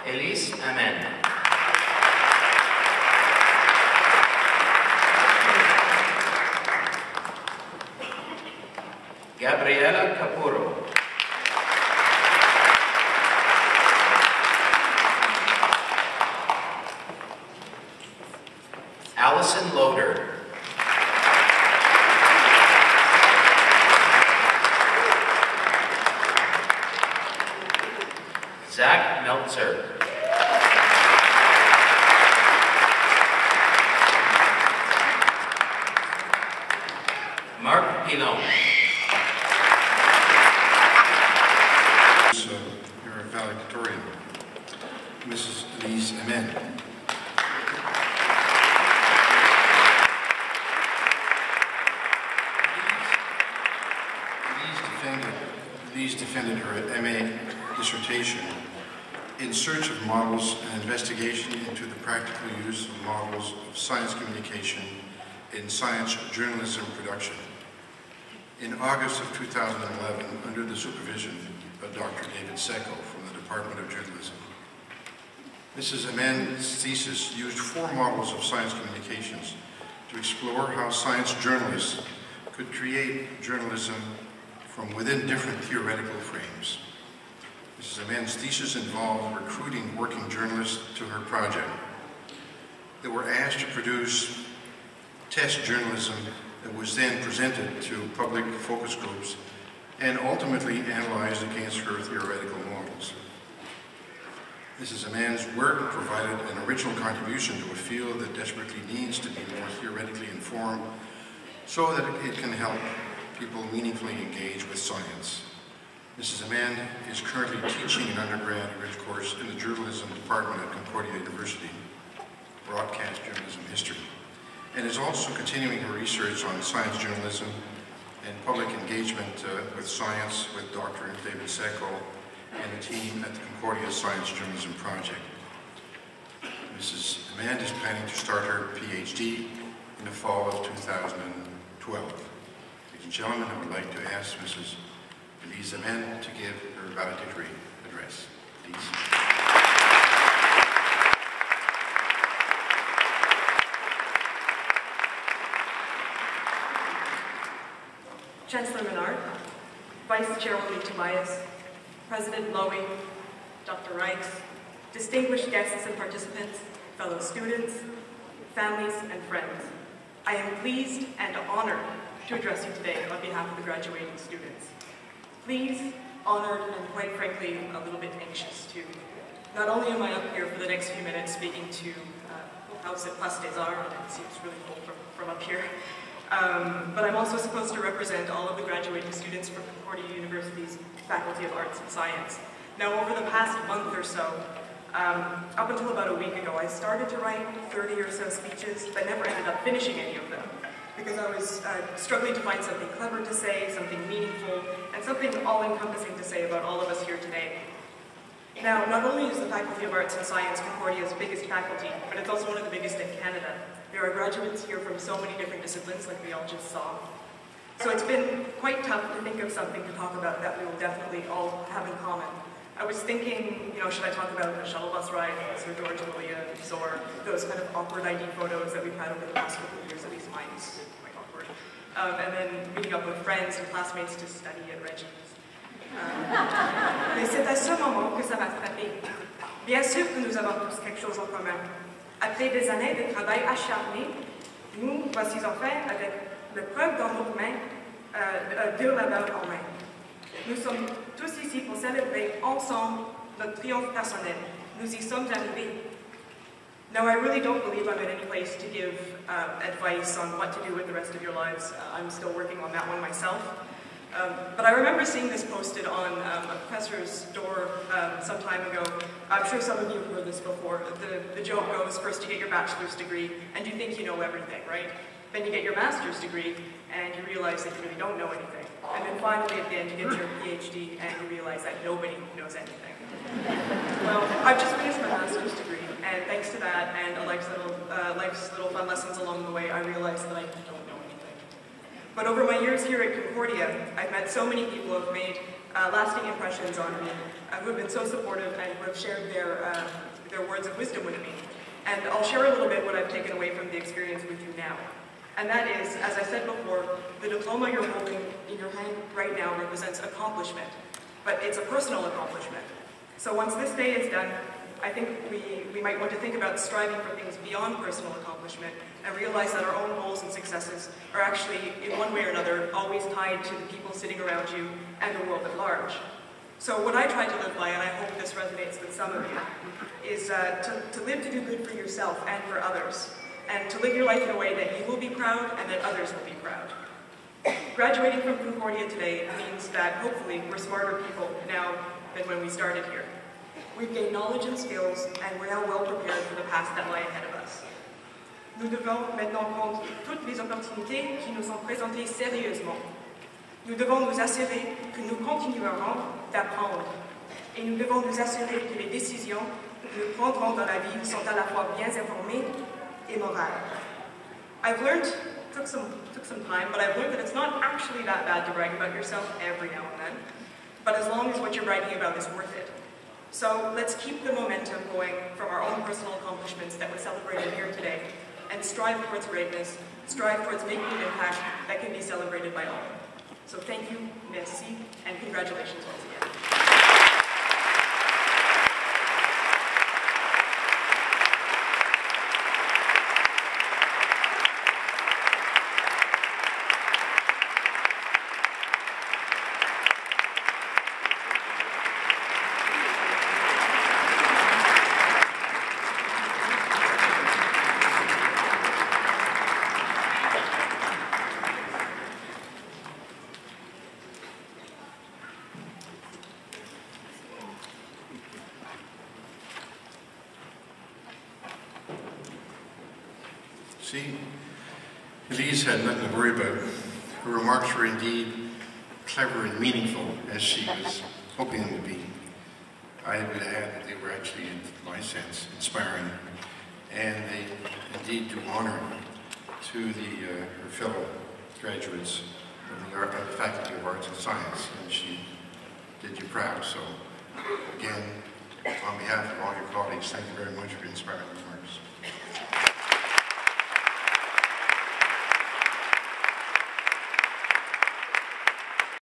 Elyse, amen. Gabriela Capuro. Allison Loader. Zach Meltzer. Mark Pilon. You're a valedictorian. Mrs. Elyse, amen. Elyse defended her MA dissertation in search of models and investigation into the practical use of models of science communication in science journalism production. In August of 2011, under the supervision of Dr. David Secco from the Department of Journalism, Mrs. Amen's thesis used 4 models of science communications to explore how science journalists could create journalism from within different theoretical frames. Mrs. Amen's thesis involved recruiting working journalists to her project. They were asked to produce test journalism that was then presented to public focus groups and ultimately analyzed against her theoretical models. Mrs. Amen's work provided an original contribution to a field that desperately needs to be more theoretically informed so that it can help people meaningfully engage with science. Mrs. Amen is currently teaching an undergraduate course in the journalism department at Concordia University, broadcast journalism history, and is also continuing her research on science journalism and public engagement with science with Dr. David Secco and the team at the Concordia Science Journalism Project. Mrs. Amen is planning to start her PhD in the fall of 2012. Ladies and gentlemen, I would like to ask Mrs. Elyse Amen to give her valedictory address, please. Chancellor Menard, Vice Chairwoman Tobias, President Lowy, Dr. Reichs, distinguished guests and participants, fellow students, families, and friends. I am pleased and honored to address you today on behalf of the graduating students. Pleased, honored, and quite frankly, a little bit anxious too. Not only am I up here for the next few minutes speaking to the house at Place des Arts, and it seems really cool from up here, but I'm also supposed to represent all of the graduating students from Concordia University's Faculty of Arts and Science. Now, over the past month or so, up until about a week ago, I started to write 30 or so speeches, but never ended up finishing any of them, because I was struggling to find something clever to say, something meaningful, and something all-encompassing to say about all of us here today. Now, not only is the Faculty of Arts and Science Concordia's biggest faculty, but it's also one of the biggest in Canada. There are graduates here from so many different disciplines, like we all just saw. So it's been quite tough to think of something to talk about that we will definitely all have in common. I was thinking, should I talk about the shuttle bus ride with Sir George Williams, or those kind of awkward ID photos that we've had over the past couple of years, at least mine's quite awkward. And then meeting up with friends and classmates to study at Reggie's. Mais c'est à ce moment que ça m'a frappé. Bien sûr que nous avons tous quelque chose en commun. Après des années de travail acharné, nous voici enfin avec l'épreuve dans nos mains, deux labeurs en main. Nous sommes tous ici pour célébrer ensemble notre triomphe personnel. Nous y sommes arrivés. Now, I really don't believe I'm in any place to give advice on what to do with the rest of your lives. I'm still working on that one myself. But I remember seeing this posted on a professor's door some time ago. I'm sure some of you have heard this before. The joke goes, first you get your bachelor's degree, and you think you know everything, right? Then you get your master's degree, and you realize that you really don't know anything. And then finally, at the end, you get your PhD, and you realize that nobody knows anything. Well, I've just finished my master's degree, and thanks to that, and life's little fun lessons along the way, I realized that I don't know anything. But over my years here at Concordia, I've met so many people who have made lasting impressions on me, who have been so supportive and who have shared their words of wisdom with me. And I'll share a little bit what I've taken away from the experience with you now. And that is, as I said before, the diploma you're holding in your hand right now represents accomplishment, but it's a personal accomplishment. So once this day is done, I think we might want to think about striving for things beyond personal accomplishment and realize that our own goals and successes are actually, in one way or another, always tied to the people sitting around you and the world at large. So what I try to live by, and I hope this resonates with some of you, is to live to do good for yourself and for others, and to live your life in a way that you will be proud and that others will be proud. Graduating from Concordia today means that hopefully we're smarter people now than when we started here. We've gained knowledge and skills, and we're now well prepared for the paths that lie ahead of us. Nous devons maintenant prendre toutes les opportunités qui nous sont présentées sérieusement. Nous devons nous assurer que nous continuerons d'apprendre, et nous devons nous assurer que les décisions que nous prendrons dans la vie sont à la fois bien informées et morales. I've learned, took some time, but I've learned that it's not actually that bad to brag about yourself every now and then, but as long as what you're bragging about is worth it. So let's keep the momentum going from our own personal accomplishments that we're celebrating here today, and strive towards greatness, strive towards making an impact that can be celebrated by all. So thank you, merci, and congratulations once again. See, Elyse had nothing to worry about. Her remarks were indeed clever and meaningful, as she was hoping them to be. I would add that they were actually, in my sense, inspiring, and they indeed do honor to her fellow graduates of the Faculty of Arts and Science, and she did you proud. So, again, on behalf of all your colleagues, thank you very much for inspiring remarks.